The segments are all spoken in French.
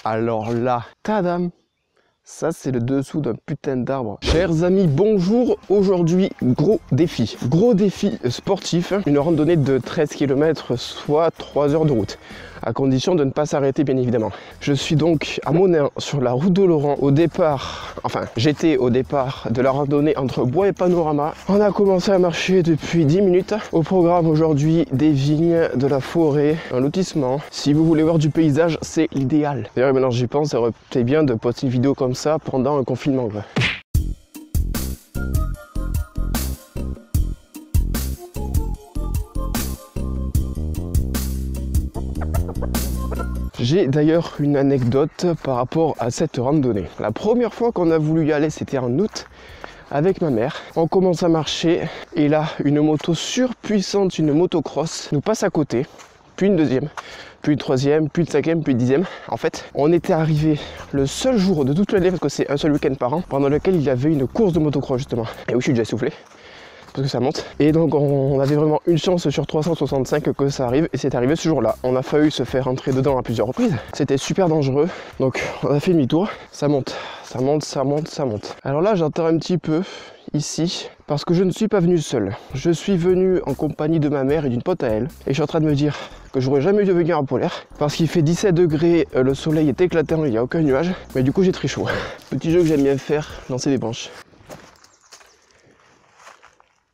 Alors là, tadam! Ça, c'est le dessous d'un putain d'arbre. Chers amis, bonjour. Aujourd'hui, gros défi sportif. Une randonnée de 13 km, soit 3 heures de route. À condition de ne pas s'arrêter, bien évidemment. Je suis donc à Monin, sur la route de Laurent, au départ, j'étais au départ de la randonnée entre Bois et Panorama. On a commencé à marcher depuis 10 minutes. Au programme aujourd'hui, des vignes, de la forêt, un lotissement. Si vous voulez voir du paysage, c'est l'idéal. D'ailleurs, maintenant j'y pense, ça aurait été bien de poster une vidéo comme ça pendant un confinement, quoi. J'ai d'ailleurs une anecdote par rapport à cette randonnée. La première fois qu'on a voulu y aller, c'était en août avec ma mère. On commence à marcher et là, une moto surpuissante, une motocross, nous passe à côté. Puis une deuxième, puis une troisième, puis une cinquième, puis une dixième. En fait, on était arrivé le seul jour de toute l'année, parce que c'est un seul week-end par an, pendant lequel il y avait une course de motocross justement. Et oui, je suis déjà essoufflé, parce que ça monte. Et donc on avait vraiment une chance sur 365 que ça arrive, et c'est arrivé ce jour-là. On a failli se faire rentrer dedans à plusieurs reprises. C'était super dangereux, donc on a fait demi-tour. Ça monte, ça monte, ça monte, ça monte. Alors là, j'entends un petit peu ici, parce que je ne suis pas venu seul. Je suis venu en compagnie de ma mère et d'une pote à elle, et je suis en train de me dire que j'aurais jamais dû venir en polaire, parce qu'il fait 17 degrés, le soleil est éclatant, il n'y a aucun nuage, mais du coup j'ai très chaud. Petit jeu que j'aime bien faire, lancer des branches.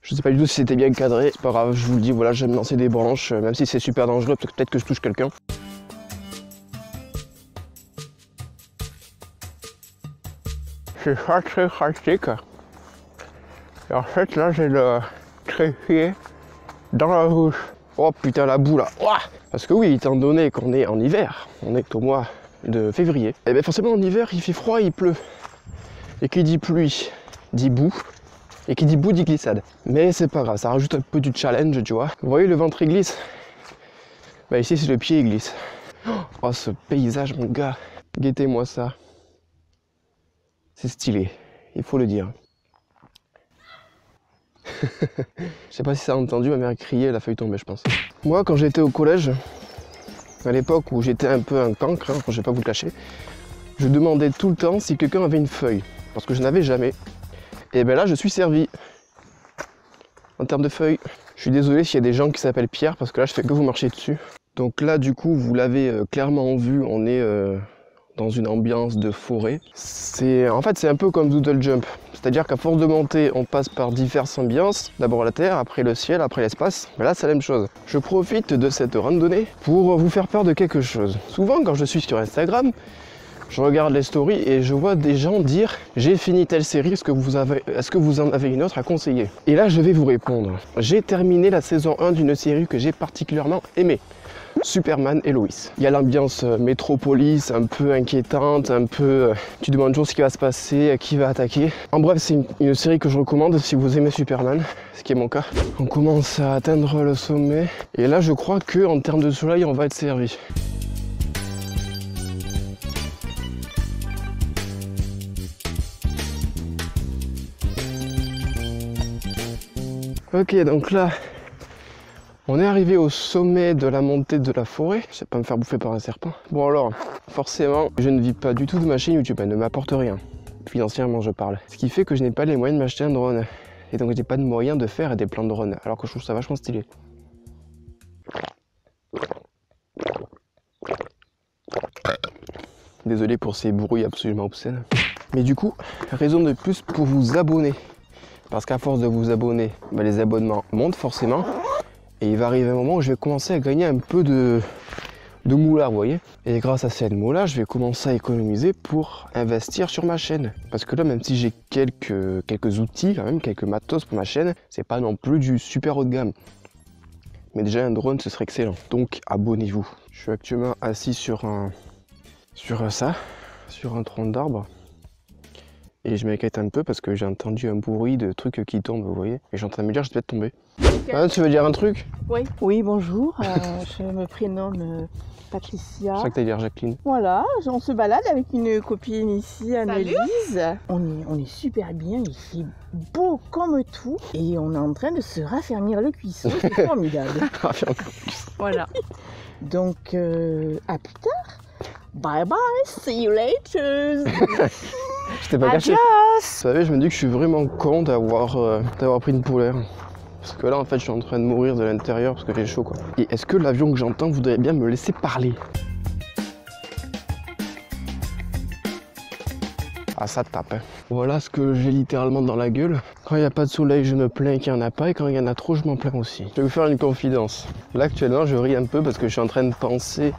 Je sais pas du tout si c'était bien cadré, c'est pas grave, je vous le dis, voilà, j'aime lancer des branches, même si c'est super dangereux, peut-être que je touche quelqu'un. C'est pas très pratique. Et en fait, là, j'ai le trépied dans la bouche. Oh putain, la boue là. Ouah, parce que oui, étant donné qu'on est en hiver, on est au mois de février, et bien forcément en hiver, il fait froid, il pleut. Et qui dit pluie, dit boue. Et qui dit boue, dit glissade. Mais c'est pas grave, ça rajoute un peu du challenge, tu vois. Vous voyez, le ventre, il glisse. Bah ici, c'est le pied, il glisse. Oh, ce paysage, mon gars. Guettez-moi ça. C'est stylé, il faut le dire. Je sais pas si ça a entendu, ma mère crier, elle a failli tomber, je pense. Moi, quand j'étais au collège, à l'époque où j'étais un peu un cancre, hein, je vais pas vous le cacher, je demandais tout le temps si quelqu'un avait une feuille, parce que je n'avais jamais. Et ben là, je suis servi. En termes de feuilles, je suis désolé s'il y a des gens qui s'appellent Pierre, parce que là, je fais que vous marcher dessus. Donc là, du coup, vous l'avez clairement vu, on est dans une ambiance de forêt. En fait, c'est un peu comme Doodle Jump. C'est-à-dire qu'à force de monter, on passe par diverses ambiances. D'abord la terre, après le ciel, après l'espace. Mais là, c'est la même chose. Je profite de cette randonnée pour vous faire part de quelque chose. Souvent, quand je suis sur Instagram, je regarde les stories et je vois des gens dire « J'ai fini telle série, est-ce que vous en avez une autre à conseiller ?» Et là, je vais vous répondre. J'ai terminé la saison 1 d'une série que j'ai particulièrement aimée. Superman et Lois. Il y a l'ambiance métropolis, un peu inquiétante, un peu... tu demandes toujours ce qui va se passer, qui va attaquer. En bref, c'est une série que je recommande si vous aimez Superman, ce qui est mon cas. On commence à atteindre le sommet. Et là, je crois qu'en termes de soleil, on va être servi. Ok, donc là... on est arrivé au sommet de la montée de la forêt. Je sais pas me faire bouffer par un serpent. Bon alors, forcément, je ne vis pas du tout de ma chaîne YouTube, elle ne m'apporte rien. Financièrement, je parle. Ce qui fait que je n'ai pas les moyens de m'acheter un drone. Et donc, j'ai pas de moyens de faire des plans de drone. Alors que je trouve ça vachement stylé. Désolé pour ces bruits absolument obscènes. Mais du coup, raison de plus pour vous abonner. Parce qu'à force de vous abonner, bah, les abonnements montent forcément. Et il va arriver un moment où je vais commencer à gagner un peu de moula, vous voyez. Et grâce à cette moula, je vais commencer à économiser pour investir sur ma chaîne. Parce que là, même si j'ai quelques outils, quand même, quelques matos pour ma chaîne, c'est pas non plus du super haut de gamme. Mais déjà, un drone, ce serait excellent. Donc, abonnez-vous. Je suis actuellement assis sur un tronc d'arbre. Et je m'inquiète un peu parce que j'ai entendu un bruit de trucs qui tombent, vous voyez. Et je suis en train de me dire, je vais peut-être tomber. Ah, tu veux dire un truc? Oui. Oui, bonjour. Je me prénomme Patricia. C'est ça que t'allais dire, Jacqueline. Voilà, on se balade avec une copine ici, Annelise. On est super bien, il fait beau comme tout. Et on est en train de se raffermir le cuisson, c'est formidable. Raffermir le cuisson. Voilà. Donc, à plus tard. Bye bye, see you later. Je t'ai pas caché. Adios. Vous savez, je me dis que je suis vraiment con d'avoir pris une polaire. Parce que là, en fait, je suis en train de mourir de l'intérieur parce que j'ai chaud, quoi. Et est-ce que l'avion que j'entends voudrait bien me laisser parler? Ah, ça tape, hein. Voilà ce que j'ai littéralement dans la gueule. Quand il n'y a pas de soleil, je me plains qu'il n'y en a pas. Et quand il y en a trop, je m'en plains aussi. Je vais vous faire une confidence. Là, actuellement, je ris un peu parce que je suis en train de penser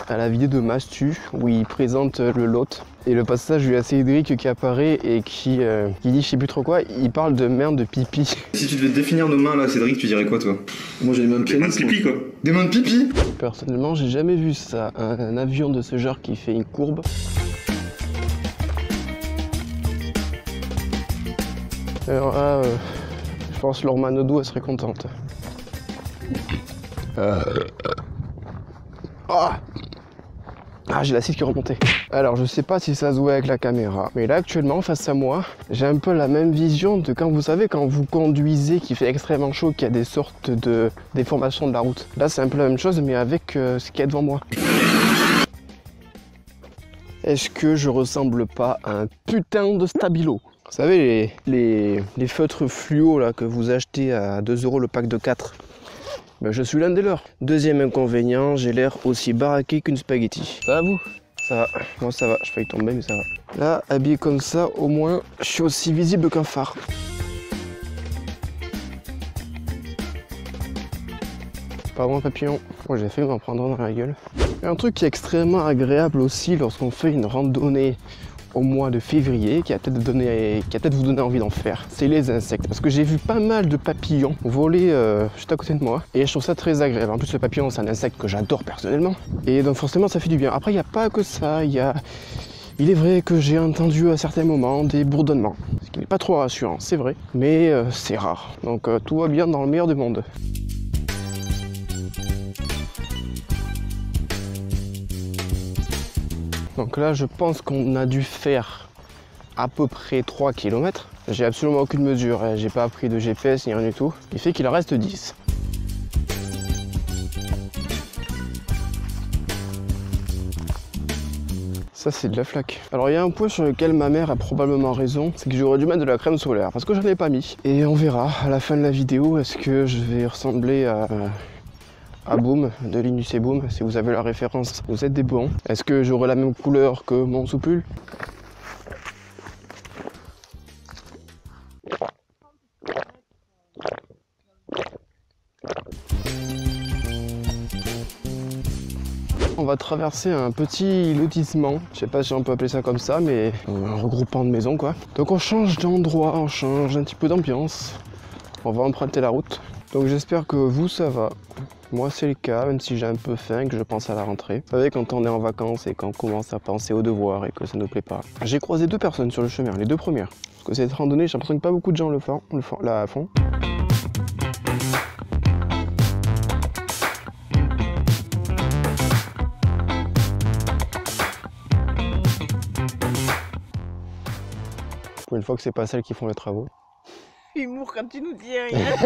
à la vidéo de Mastu où il présente le lot. Et le passage, il y a Cédric qui apparaît et qui dit je sais plus trop quoi. Il parle de merde, de pipi. Si tu devais définir nos mains là, Cédric, tu dirais quoi toi? Moi j'ai les mains de pipi quoi. Des mains de pipi? Personnellement, j'ai jamais vu ça. Un avion de ce genre qui fait une courbe. Alors là, je pense que Laure Manodou, elle serait contente. Ah, j'ai l'acide qui est remonté. Alors, je sais pas si ça se voit avec la caméra, mais là, actuellement, face à moi, j'ai un peu la même vision de quand vous savez, quand vous conduisez, qu'il fait extrêmement chaud, qu'il y a des sortes de déformations de la route. Là, c'est un peu la même chose, mais avec ce qu'il y a devant moi. Est-ce que je ressemble pas à un putain de stabilo? Vous savez, les feutres fluo là, que vous achetez à 2 € le pack de 4. Ben, je suis l'un des leurs. Deuxième inconvénient, j'ai l'air aussi baraqué qu'une spaghetti. Ça va vous? Ça va. Moi ça va, je failli tomber mais ça va. Là, habillé comme ça, au moins, je suis aussi visible qu'un phare. Pardon papillon, moi j'ai fait m'en prendre dans la gueule. Et un truc qui est extrêmement agréable aussi lorsqu'on fait une randonnée au mois de février, qui a peut-être vous donné envie d'en faire, c'est les insectes. Parce que j'ai vu pas mal de papillons voler juste à côté de moi, et je trouve ça très agréable. En plus le papillon c'est un insecte que j'adore personnellement, et donc forcément ça fait du bien. Après il n'y a pas que ça, il est vrai que j'ai entendu à certains moments des bourdonnements, ce qui n'est pas trop rassurant, c'est vrai, mais c'est rare. Donc tout va bien dans le meilleur des mondes. Donc là, je pense qu'on a dû faire à peu près 3 km. J'ai absolument aucune mesure, hein. J'ai pas pris de GPS ni rien du tout. Il fait qu'il en reste 10. Ça, c'est de la flaque. Alors, il y a un point sur lequel ma mère a probablement raison, c'est que j'aurais dû mettre de la crème solaire, parce que j'en ai pas mis. Et on verra à la fin de la vidéo, est-ce que je vais ressembler à Boom, de Linus et Boom, si vous avez la référence, vous êtes des bons. Est-ce que j'aurai la même couleur que mon soupul? On va traverser un petit lotissement, je sais pas si on peut appeler ça comme ça, mais un regroupement de maisons quoi. Donc on change d'endroit, on change un petit peu d'ambiance, on va emprunter la route. Donc j'espère que vous ça va. Moi c'est le cas, même si j'ai un peu faim et que je pense à la rentrée. Vous savez, quand on est en vacances et qu'on commence à penser aux devoirs et que ça nous plaît pas. J'ai croisé 2 personnes sur le chemin, les 2 premières. Parce que cette randonnée, j'ai l'impression que pas beaucoup de gens la font. Pour une fois que c'est pas celles qui font les travaux. Humour quand tu nous dis rien.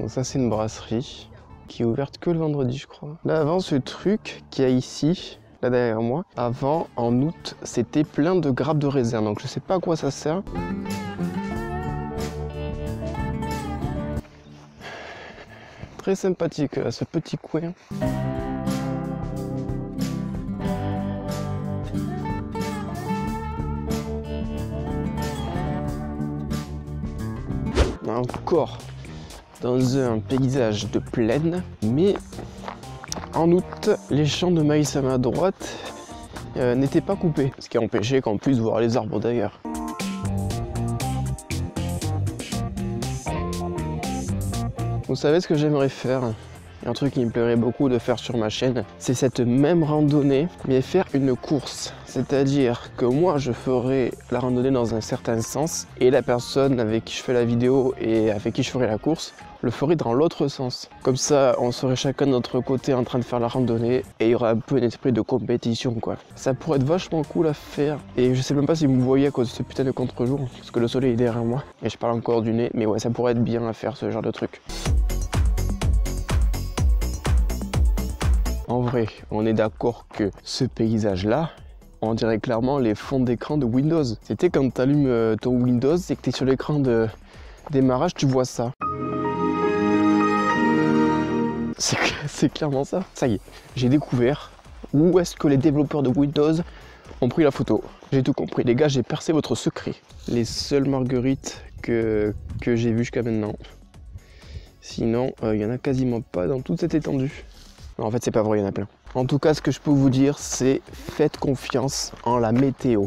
Donc ça c'est une brasserie qui est ouverte que le vendredi je crois. Là avant ce truc qu'il y a ici, là derrière moi, avant en août c'était plein de grappes de raisin, donc je sais pas à quoi ça sert. Très sympathique ce petit coin. Encore dans un paysage de plaine, mais en août, les champs de maïs à ma droite n'étaient pas coupés, ce qui empêchait qu'on puisse voir les arbres d'ailleurs. Vous savez ce que j'aimerais faire? Un truc qui me plairait beaucoup de faire sur ma chaîne, c'est cette même randonnée, mais faire une course. C'est-à-dire que moi, je ferai la randonnée dans un certain sens, et la personne avec qui je fais la vidéo et avec qui je ferai la course, le ferait dans l'autre sens. Comme ça, on serait chacun de notre côté en train de faire la randonnée, et il y aura un peu un esprit de compétition, quoi. Ça pourrait être vachement cool à faire, et je sais même pas si vous me voyez à cause de ce putain de contre-jour, parce que le soleil est derrière moi, et je parle encore du nez, mais ouais, ça pourrait être bien à faire ce genre de truc. vrai, on est d'accord que ce paysage-là, on dirait clairement les fonds d'écran de Windows. C'était quand tu allumes ton Windows et que tu es sur l'écran de démarrage, tu vois ça. C'est clairement ça. Ça y est, j'ai découvert où est-ce que les développeurs de Windows ont pris la photo. J'ai tout compris. Les gars, j'ai percé votre secret. Les seules marguerites que j'ai vues jusqu'à maintenant. Sinon, il n'y en a quasiment pas dans toute cette étendue. Non, en fait, c'est pas vrai, il y en a plein. En tout cas, ce que je peux vous dire, c'est faites confiance en la météo.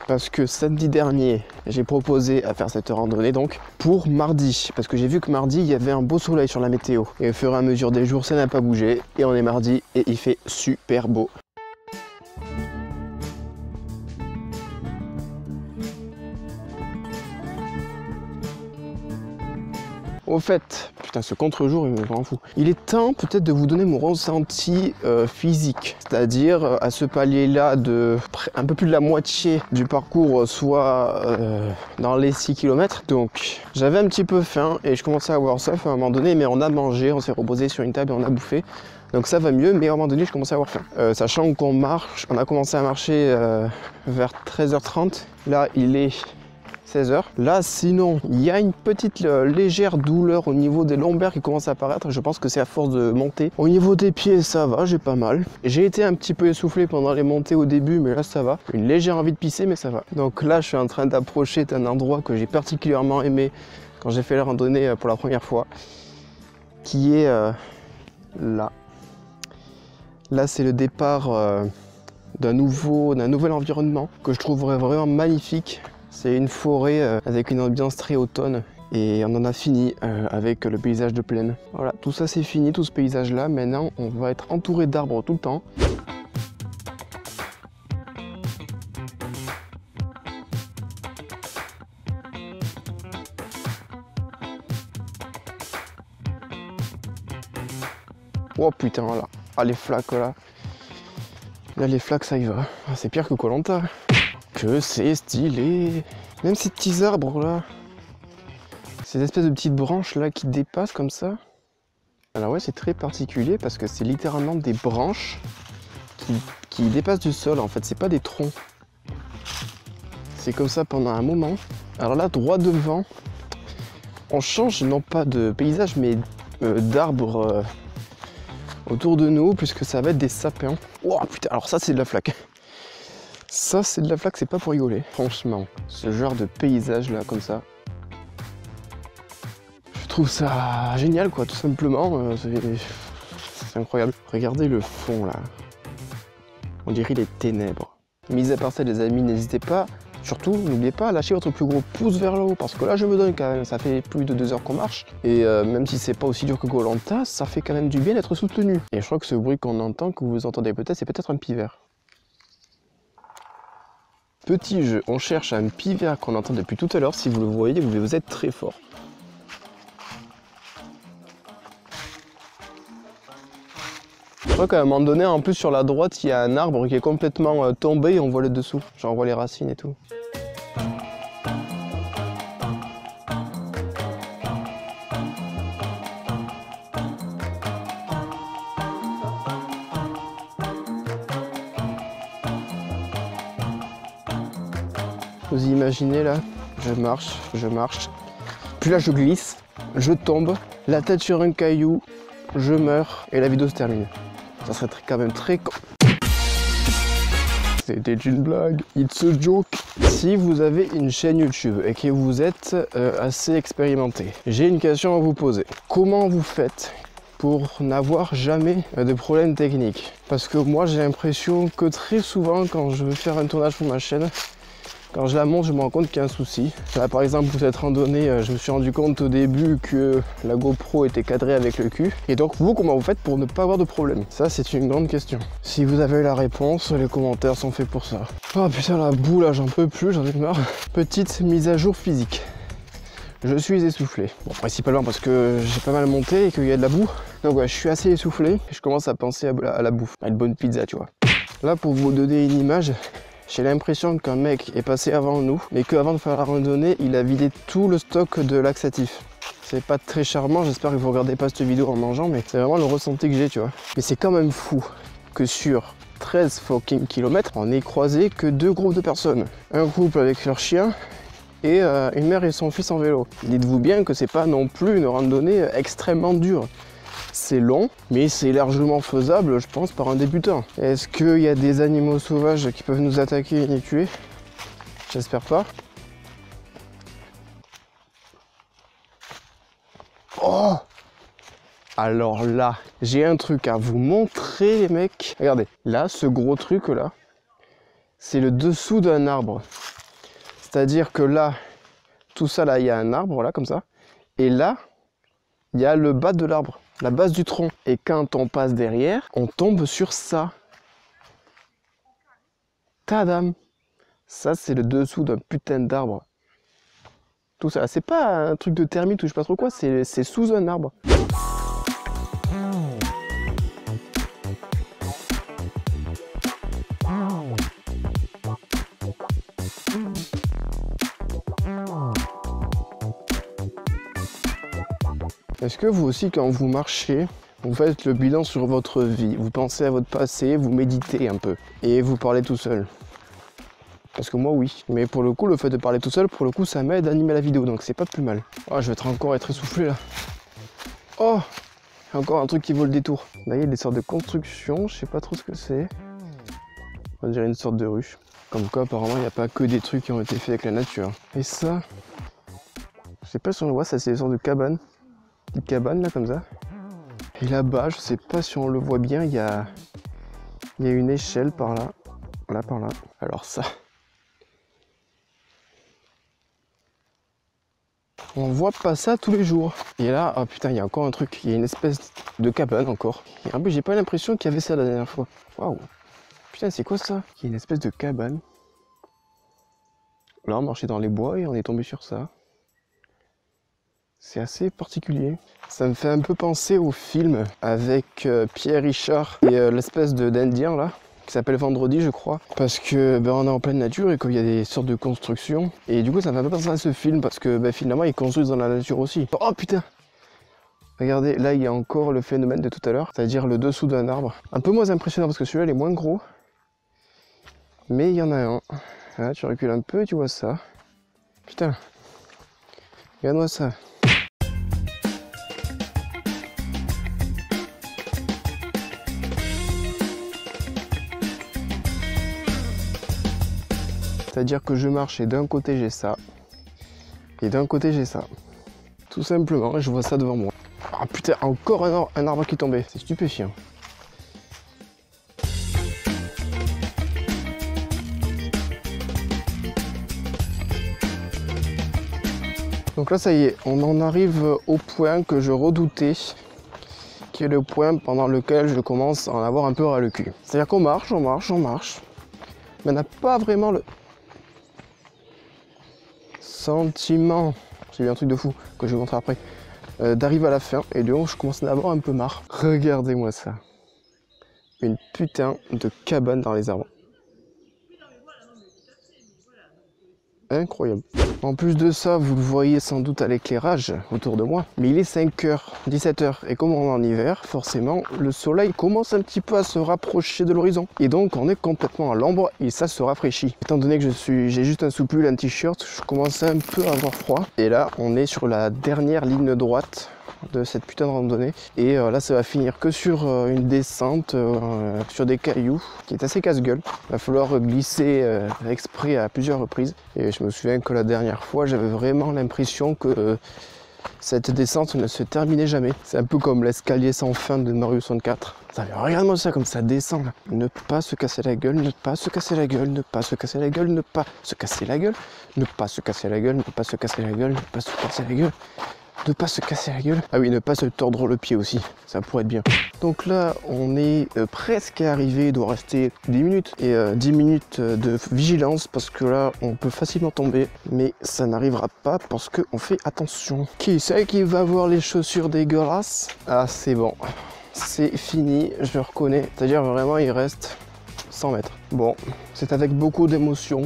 Parce que samedi dernier, j'ai proposé à faire cette randonnée donc pour mardi. Parce que j'ai vu que mardi, il y avait un beau soleil sur la météo. Et au fur et à mesure des jours, ça n'a pas bougé. Et on est mardi et il fait super beau. Au fait, putain ce contre-jour il me rend fou. Il est temps peut-être de vous donner mon ressenti physique. C'est-à-dire à ce palier-là de un peu plus de la moitié du parcours soit dans les 6 km. Donc j'avais un petit peu faim et je commençais à avoir soif à un moment donné, mais on a mangé, on s'est reposé sur une table et on a bouffé. Donc ça va mieux, mais à un moment donné je commençais à avoir faim. Sachant qu'on marche, on a commencé à marcher vers 13h30. Là il est 16h. Là, sinon, il y a une petite légère douleur au niveau des lombaires qui commence à apparaître. Je pense que c'est à force de monter. Au niveau des pieds, ça va, j'ai pas mal. J'ai été un petit peu essoufflé pendant les montées au début, mais là, ça va. Une légère envie de pisser, mais ça va. Donc là, je suis en train d'approcher d'un endroit que j'ai particulièrement aimé quand j'ai fait la randonnée pour la première fois, qui est là. Là, c'est le départ d'un nouvel environnement que je trouverais vraiment magnifique. C'est une forêt avec une ambiance très automne et on en a fini avec le paysage de plaine. Voilà, tout ça c'est fini, tout ce paysage là. Maintenant on va être entouré d'arbres tout le temps. Oh putain là, ah les flaques là. Là les flaques ça y va, ah, c'est pire que Koh-Lanta. Que c'est stylé. Même ces petits arbres là. Ces espèces de petites branches là qui dépassent comme ça. Alors ouais c'est très particulier parce que c'est littéralement des branches qui dépassent du sol en fait. C'est pas des troncs. C'est comme ça pendant un moment. Alors là droit devant, on change non pas de paysage mais d'arbres autour de nous puisque ça va être des sapins. Oh putain, alors ça c'est de la flaque. Ça c'est de la flaque, c'est pas pour rigoler. Franchement, ce genre de paysage là comme ça, je trouve ça génial quoi, tout simplement. C'est incroyable. Regardez le fond là. On dirait les ténèbres. Mis à part ça les amis, n'hésitez pas, surtout n'oubliez pas à lâcher votre plus gros pouce vers le haut parce que là je me donne quand même, ça fait plus de 2 heures qu'on marche et même si c'est pas aussi dur que Koh-Lanta, ça fait quand même du bien d'être soutenu. Et je crois que ce bruit qu'on entend, que vous entendez peut-être, c'est peut-être un pivert. Petit jeu, on cherche un pivert qu'on entend depuis tout à l'heure. Si vous le voyez, vous êtes très fort. Je crois qu'à un moment donné, en plus sur la droite, il y a un arbre qui est complètement tombé et on voit le dessous. Genre on voit les racines et tout. Vous imaginez là, je marche, puis là je glisse, je tombe, la tête sur un caillou, je meurs et la vidéo se termine. Ça serait quand même très con. C'était une blague, it's a joke. Si vous avez une chaîne YouTube et que vous êtes assez expérimenté, j'ai une question à vous poser. Comment vous faites pour n'avoir jamais de problème technique? Parce que moi j'ai l'impression que très souvent quand je veux faire un tournage pour ma chaîne, quand je la monte, je me rends compte qu'il y a un souci. Là, par exemple, pour cette randonnée, je me suis rendu compte au début que la GoPro était cadrée avec le cul. Et donc, vous, comment vous faites pour ne pas avoir de problème? Ça, c'est une grande question. Si vous avez la réponse, les commentaires sont faits pour ça. Oh putain, la boue, là, j'en peux plus, j'en ai marre. Petite mise à jour physique. Je suis essoufflé. Bon, principalement parce que j'ai pas mal monté et qu'il y a de la boue. Donc ouais, je suis assez essoufflé. Et je commence à penser à la bouffe. À une bonne pizza, tu vois. Là, pour vous donner une image, j'ai l'impression qu'un mec est passé avant nous, mais qu'avant de faire la randonnée, il a vidé tout le stock de laxatifs. C'est pas très charmant, j'espère que vous regardez pas cette vidéo en mangeant, mais c'est vraiment le ressenti que j'ai, tu vois. Mais c'est quand même fou que sur 13 fucking kilomètres, on n'ait croisé que 2 groupes de personnes. Un couple avec leur chien et une mère et son fils en vélo. Dites-vous bien que c'est pas non plus une randonnée extrêmement dure. C'est long, mais c'est largement faisable, je pense, par un débutant. Est-ce qu'il y a des animaux sauvages qui peuvent nous attaquer et nous tuer? J'espère pas. Oh! Alors là, j'ai un truc à vous montrer, les mecs. Regardez, là, ce gros truc là, c'est le dessous d'un arbre. C'est-à-dire que là, tout ça là, il y a un arbre là, comme ça. Et là, il y a le bas de l'arbre, la base du tronc. Et quand on passe derrière, on tombe sur ça. Tadam! Ça, c'est le dessous d'un putain d'arbre. Tout ça, c'est pas un truc de termite ou je sais pas trop quoi, c'est sous un arbre. Est-ce que vous aussi, quand vous marchez, vous faites le bilan sur votre vie, vous pensez à votre passé, vous méditez un peu et vous parlez tout seul? Parce que moi oui, mais pour le coup le fait de parler tout seul, pour le coup ça m'aide à animer la vidéo, donc c'est pas plus mal. Oh, je vais encore être essoufflé là. Oh, encore un truc qui vaut le détour. Là il y a des sortes de constructions, je sais pas trop ce que c'est. On dirait une sorte de ruche. Comme quoi apparemment il n'y a pas que des trucs qui ont été faits avec la nature. Et ça, je sais pas si on le voit, ça c'est des sortes de cabanes. Petite cabane là comme ça. Et là-bas, je sais pas si on le voit bien, il y a une échelle par là. Là par là. Alors ça. On voit pas ça tous les jours. Et là, oh putain, il y a encore un truc. Il y a une espèce de cabane encore. Et en plus, j'ai pas l'impression qu'il y avait ça la dernière fois. Waouh. Putain, c'est quoi ça? Il y a une espèce de cabane. Là, on marchait dans les bois et on est tombé sur ça. C'est assez particulier. Ça me fait un peu penser au film avec Pierre Richard et l'espèce d'Indien là, qui s'appelle Vendredi je crois. Parce que on est en pleine nature et qu'il y a des sortes de constructions. Et du coup ça me fait un peu penser à ce film parce que finalement ils construisent dans la nature aussi. Oh putain! Regardez, là il y a encore le phénomène de tout à l'heure, c'est-à-dire le dessous d'un arbre. Un peu moins impressionnant parce que celui-là il est moins gros. Mais il y en a un. Là tu recules un peu et tu vois ça. Putain. Regarde-moi ça. C'est-à-dire que je marche et d'un côté j'ai ça, et d'un côté j'ai ça. Tout simplement, et je vois ça devant moi. Ah putain, encore un arbre qui est tombé, c'est stupéfiant. Donc là ça y est, on en arrive au point que je redoutais, qui est le point pendant lequel je commence à en avoir un peu ras le cul. C'est-à-dire qu'on marche, on marche, on marche, mais on n'a pas vraiment le sentiment, j'ai eu un truc de fou que je vais vous montrer après, d'arriver à la fin et de haut je commence à en avoir un peu marre. Regardez-moi ça, une putain de cabane dans les arbres. Incroyable. En plus de ça, vous le voyez sans doute à l'éclairage autour de moi, mais il est 5h, 17h, et comme on est en hiver, forcément, le soleil commence un petit peu à se rapprocher de l'horizon. Et donc, on est complètement à l'ombre et ça se rafraîchit. Étant donné que j'ai juste un soupul, un t-shirt, je commence un peu à avoir froid. Et là, on est sur la dernière ligne droite de cette putain de randonnée. Et là, ça va finir que sur une descente, sur des cailloux, qui est assez casse-gueule. Il va falloir glisser exprès à plusieurs reprises. Et je me souviens que la dernière fois, j'avais vraiment l'impression que cette descente ne se terminait jamais. C'est un peu comme l'escalier sans fin de Mario 64. Regarde-moi ça comme ça descend là. Ne pas se casser la gueule, ne pas se casser la gueule, ne pas se casser la gueule, ne pas se casser la gueule, ne pas se casser la gueule, ne pas se casser la gueule, ne pas se casser la gueule. Ne pas se casser la gueule. Ah oui, ne pas se tordre le pied aussi, ça pourrait être bien. Donc là, on est presque arrivé, il doit rester 10 minutes. Et 10 minutes de vigilance parce que là, on peut facilement tomber. Mais ça n'arrivera pas parce qu'on fait attention. Qui c'est qui va avoir les chaussures dégueulasses? Ah, c'est bon. C'est fini, je reconnais. C'est-à-dire vraiment, il reste 100 mètres. Bon, c'est avec beaucoup d'émotion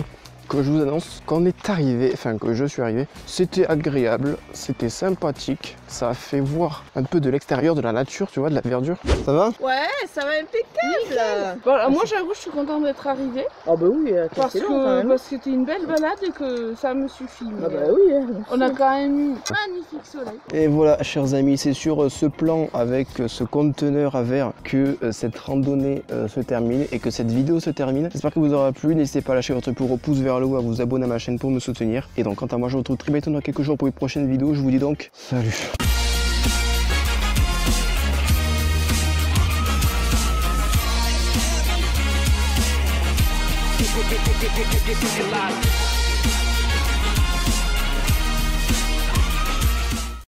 que je vous annonce qu'on est arrivé, enfin que je suis arrivé. C'était agréable, c'était sympathique, Ça a fait voir un peu de l'extérieur, de la nature, tu vois, de la verdure. Ça va? Ouais, ça va impeccable. Bon, alors, moi j'avoue, je suis contente d'être arrivée. Ah bah oui, Parce que c'était une belle balade et que ça me suffit. Ah bah oui. On a quand même eu magnifique soleil. Et voilà, chers amis, c'est sur ce plan avec ce conteneur à verre que cette randonnée se termine et que cette vidéo se termine. J'espère que vous aura plu. N'hésitez pas à lâcher votre plus gros pouce vers le haut, à vous abonner à ma chaîne pour me soutenir. Et donc, quant à moi, je vous retrouve très bientôt dans quelques jours pour une prochaine vidéo. Je vous dis donc salut. Get live.